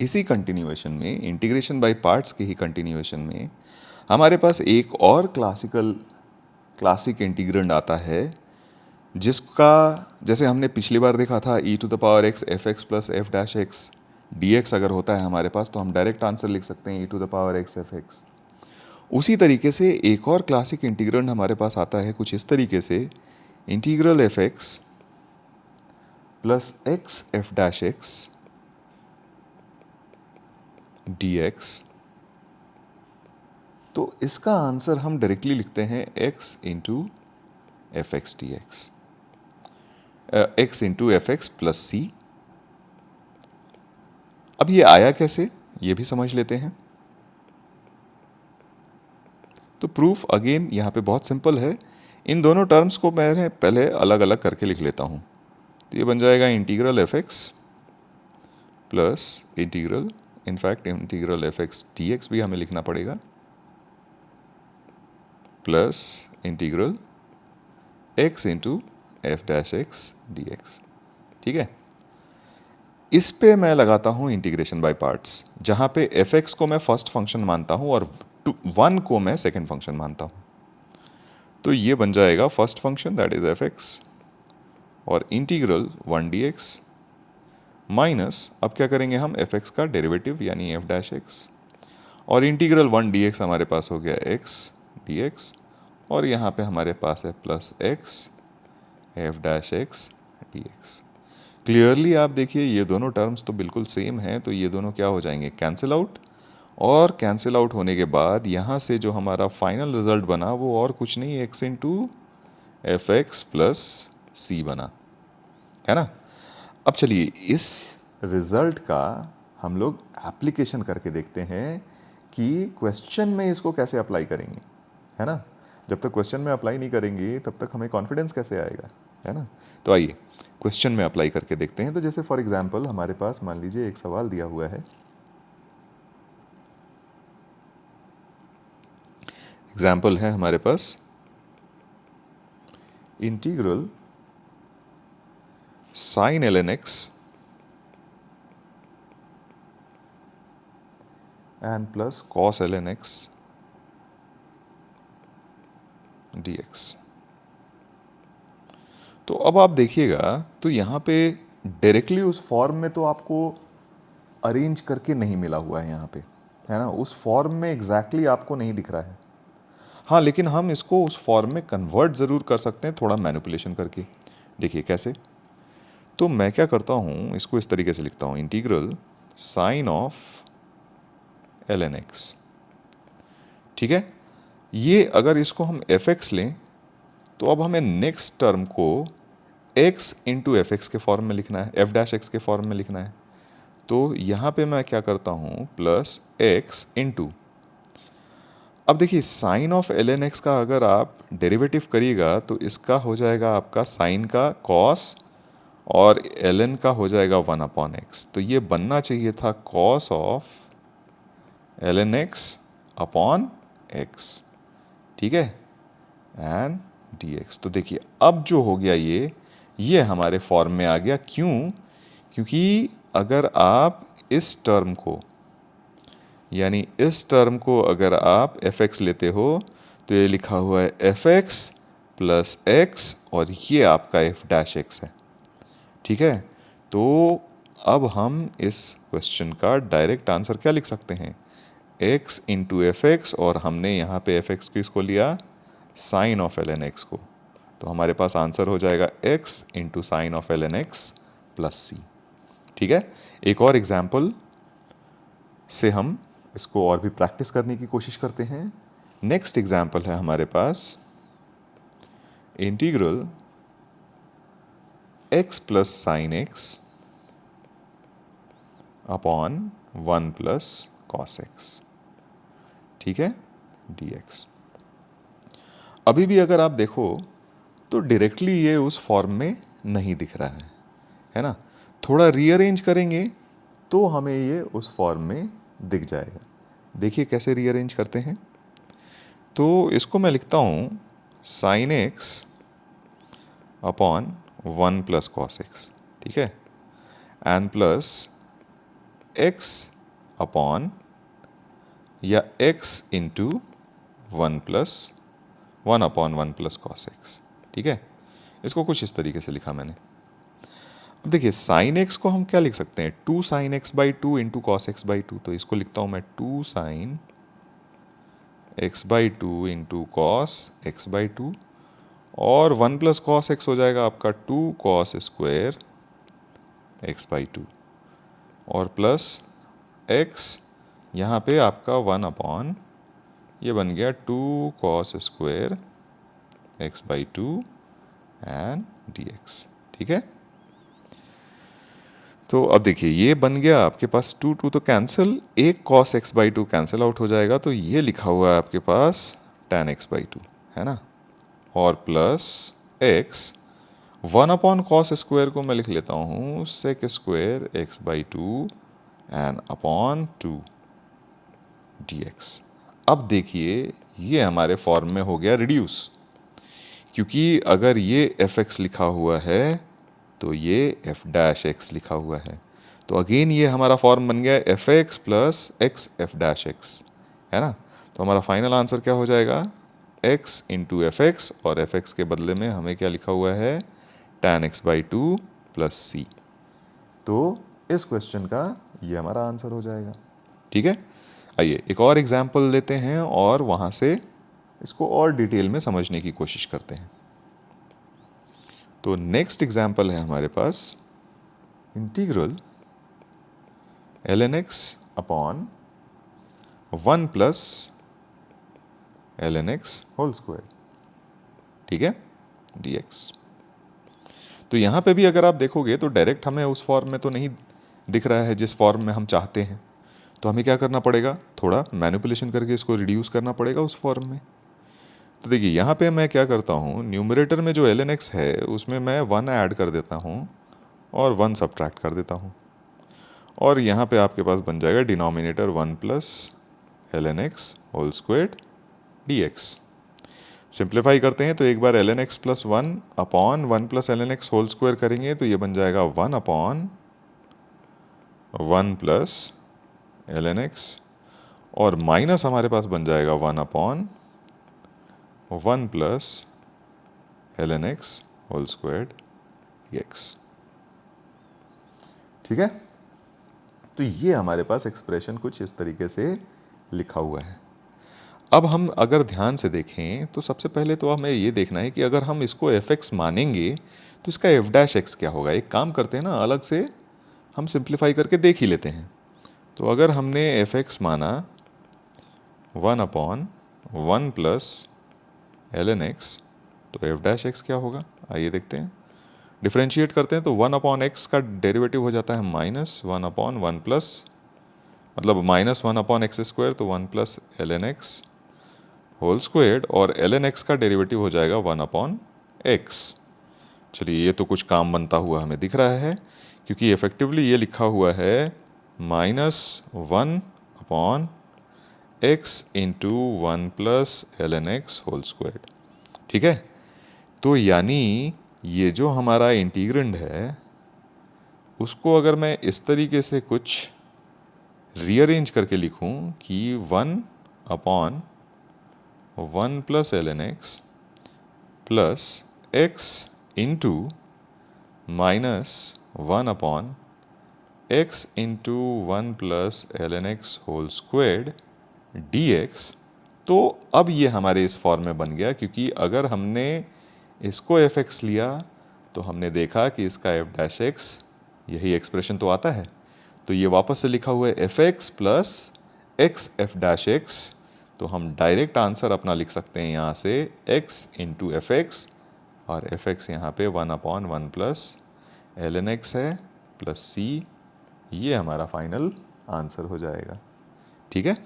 इसी कंटिन्यूएशन में, integration by parts के ही कंटिन्यूएशन में हमारे पास एक और क्लासिक इंटीग्रेंड आता है, जिसका जैसे हमने पिछली बार देखा था e to the power x f x plus f dash x D x अगर होता है हमारे पास तो हम डायरेक्ट आंसर लिख सकते हैं e to the power x f x. उसी तरीके से एक और क्लासिक इंटीग्रेंड हमारे पास आता है कुछ इस तरीके से, integral F x plus X F dash x D X. तो इसका आंसर हम डायरेक्टली लिखते हैं x into F X D X, X into F x plus C. अब ये आया कैसे, ये भी समझ लेते हैं। तो प्रूफ अगेन यहाँ पे बहुत सिंपल है। इन दोनों टर्म्स को मैं पहले अलग अलग करके लिख लेता हूँ। तो ये बन जाएगा integral F x plus integral, in fact integral F X D x भी हमें लिखना पड़ेगा, plus integral x into F dash x D x. ठीक है, इस पे मैं लगाता हूँ इंटीग्रेशन बाय पार्ट्स, जहाँ पे एफ एक्स को मैं फर्स्ट फंक्शन मानता हूँ और 1 को मैं सेकेंड फंक्शन मानता हूँ। तो ये बन जाएगा first function that is F x और इंटीग्रल 1 डी एक्स माइनस, अब क्या करेंगे हम, एफ एक्स का डेरिवेटिव यानी एफ डैश एक्स, और इंटीग्रल 1 डी एक्स हमारे पास हो गया एक्स डी एक्स, और यहाँ पे हमारे पास है plus X F dash x D x. Clearly आप देखिए ये दोनों टर्म्स तो बिल्कुल सेम हैं, तो ये दोनों क्या हो जाएंगे, कैंसिल आउट, और कैंसिल आउट होने के बाद यहाँ से जो हमारा फाइनल रिजल्ट बना वो और कुछ नहीं, X into F x plus C बना, है ना। अब चलिए इस रिजल्ट का हम लोग एप्लीकेशन करके देखते हैं कि क्वेश्चन में इसको कैसे अप्लाई करेंगे, है ना। जब तक क्वेश्चन में अप्लाई नहीं करेंगे तब तक हमें कॉन्फिडेंस कैसे आएगा, है ना। तो आइए क्वेश्चन में अप्लाई करके देखते हैं। तो जैसे फॉर एग्जांपल हमारे पास मान लीजिए एक सवाल दिया हुआ है, एग्जाम्पल है हमारे पास integral sine L N X and plus cos L N X D X. तो अब आप देखिएगा तो यहाँ पे डायरेक्टली उस फॉर्म में तो आपको अरेंज करके नहीं मिला हुआ है यहाँ पे, है ना, उस फॉर्म में एग्जैक्टली आपको नहीं दिख रहा है। हाँ, लेकिन हम इसको उस फॉर्म में कन्वर्ट ज़रूर कर सकते हैं थोड़ा मैनिपुलेशन करके। देखिए कैसे, तो मैं क्या करता हूँ, इसको इस तरीके से लिखता हूँ, integral sine of L N x. ठीक है, ये अगर इसको हम एफ एक्स लें तो अब हमें नेक्स्ट टर्म को x इंटू एफ एक्स के फॉर्म में लिखना है, एफ डैश एक्स के फॉर्म में लिखना है। तो यहाँ पे मैं क्या करता हूँ, प्लस x इंटू, अब देखिए sine of L N x का अगर आप डेरिवेटिव करिएगा तो इसका हो जाएगा आपका साइन का कॉस, और एल एन का हो जाएगा 1/x। तो ये बनना चाहिए था cos of L N x upon x, ठीक है, एंड डी एक्स। तो देखिए अब जो हो गया ये हमारे फॉर्म में आ गया। क्यों, क्योंकि अगर आप इस टर्म को, यानी इस टर्म को अगर आप एफ एक्स लेते हो तो ये लिखा हुआ है एफ एक्स प्लस एक्स और ये आपका एफ डैश एक्स है। ठीक है, तो अब हम इस क्वेश्चन का डायरेक्ट आंसर क्या लिख सकते हैं, x इंटू एफ एक्स, और हमने यहाँ पे एफ एक्स किसको लिया, sine of L N X को। तो हमारे पास आंसर हो जाएगा x into sine of L N X plus C. ठीक है, एक और एग्जाम्पल से हम इसको और भी प्रैक्टिस करने की कोशिश करते हैं। नेक्स्ट एग्जाम्पल है हमारे पास integral x plus sine X upon 1 plus cos X, ठीक है, dx। अभी भी अगर आप देखो तो डायरेक्टली ये उस फॉर्म में नहीं दिख रहा है ना। थोड़ा रीअरेंज करेंगे तो हमें ये उस फॉर्म में दिख जाएगा। देखिए कैसे रीअरेंज करते हैं। तो इसको मैं लिखता हूँ sign X upon 1 plus cos X, ठीक है, एंड प्लस एक्स अपॉन या x into 1 upon 1 plus cos X. ठीक है, इसको कुछ इस तरीके से लिखा मैंने। अब देखिए साइन एक्स को हम क्या लिख सकते हैं, 2 sine x by 2 into cos x by 2। तो इसको लिखता हूँ मैं 2 sine x by 2 into cos x by 2, और 1 प्लस कॉस एक्स हो जाएगा आपका 2 कॉस स्क्वायर एक्स बाई 2, और प्लस एक्स यहाँ पे आपका 1 अपॉन, ये बन गया 2 cos square x by 2 and D x. ठीक है, तो अब देखिए ये बन गया आपके पास 2 2 तो कैंसिल, एक cos x by 2 cancel out हो जाएगा, तो ये लिखा हुआ है आपके पास tan एक्स बाई 2, है ना, और plus x 1 upon cos square को मैं लिख लेता हूँ sec square x by 2 and upon 2 d x. अब देखिए ये हमारे फॉर्म में हो गया रिड्यूस, क्योंकि अगर ये एफ एक्स लिखा हुआ है तो ये एफ डैश एक्स लिखा हुआ है, तो अगेन ये हमारा फॉर्म बन गया F x plus X F dash x, है ना। तो हमारा फाइनल आंसर क्या हो जाएगा, एक्स इंटू एफ एक्स, और एफ एक्स के बदले में हमें क्या लिखा हुआ है tan एक्स बाई 2 प्लस सी। तो इस क्वेश्चन का ये हमारा आंसर हो जाएगा। ठीक है, आइए एक और एग्जाम्पल लेते हैं और वहाँ से इसको और डिटेल में समझने की कोशिश करते हैं। तो नेक्स्ट एग्जाम्पल है हमारे पास integral ln x upon 1 plus ln x whole square. ठीक है, dx। तो यहाँ पे भी अगर आप देखोगे तो डायरेक्ट हमें उस फॉर्म में तो नहीं दिख रहा है जिस फॉर्म में हम चाहते हैं, तो हमें क्या करना पड़ेगा, थोड़ा मैनिपुलेशन करके इसको रिड्यूस करना पड़ेगा उस फॉर्म में। तो देखिए यहाँ पे मैं क्या करता हूँ, न्यूमरेटर में जो ln x है उसमें मैं 1 ऐड कर देता हूँ और 1 सब्ट्रैक्ट कर देता हूँ, और यहाँ पे आपके पास बन जाएगा denominator 1 plus ln x whole squared dx। Simplify करते हैं तो एक बार ln x plus 1 upon 1 plus ln x whole square करेंगे तो ये बन जाएगा 1 अपॉन 1 प्लस ln x, और माइनस हमारे पास बन जाएगा 1 upon 1 plus ln x whole squared dx। ठीक है, तो ये हमारे पास एक्सप्रेशन कुछ इस तरीके से लिखा हुआ है। अब हम अगर ध्यान से देखें तो सबसे पहले तो हमें ये देखना है कि अगर हम इसको एफ एक्स मानेंगे तो इसका एफ डैश एक्स क्या होगा। एक काम करते हैं ना, अलग से हम सिंप्लीफाई करके देख ही लेते हैं। तो अगर हमने एफ एक्स माना 1 अपॉन 1 प्लस ln x, तो एफ डैश एक्स क्या होगा, आइए देखते हैं। डिफरेंशिएट करते हैं तो 1 अपॉन एक्स का डेरिवेटिव हो जाता है माइनस 1 अपॉन 1 प्लस, मतलब माइनस 1 अपॉन एक्स स्क्वायर, तो 1 plus ln x whole squared, और ln x का डेरिवेटिव हो जाएगा 1 अपॉन x। चलिए ये तो कुछ काम बनता हुआ हमें दिख रहा है, क्योंकि इफेक्टिवली ये लिखा हुआ है minus 1 upon x into 1 plus ln x whole squared. ठीक है, तो यानी ये जो हमारा इंटीग्रेंड है उसको अगर मैं इस तरीके से कुछ रीअरेंज करके लिखूं कि 1 upon 1 plus ln x plus x into minus 1 upon x into 1 plus ln x whole squared dx, तो अब ये हमारे इस फॉर्म में बन गया, क्योंकि अगर हमने इसको एफ एक्स लिया तो हमने देखा कि इसका एफ डैश एक्स यही एक्सप्रेशन तो आता है, तो ये वापस से लिखा हुआ है F x plus X F dash x, तो हम डायरेक्ट आंसर अपना लिख सकते हैं यहाँ से x इंटू एफ एक्स, और एफ एक्स यहाँ पे 1 अपॉन 1 प्लस ln x है प्लस c, ये हमारा फाइनल आंसर हो जाएगा। ठीक है।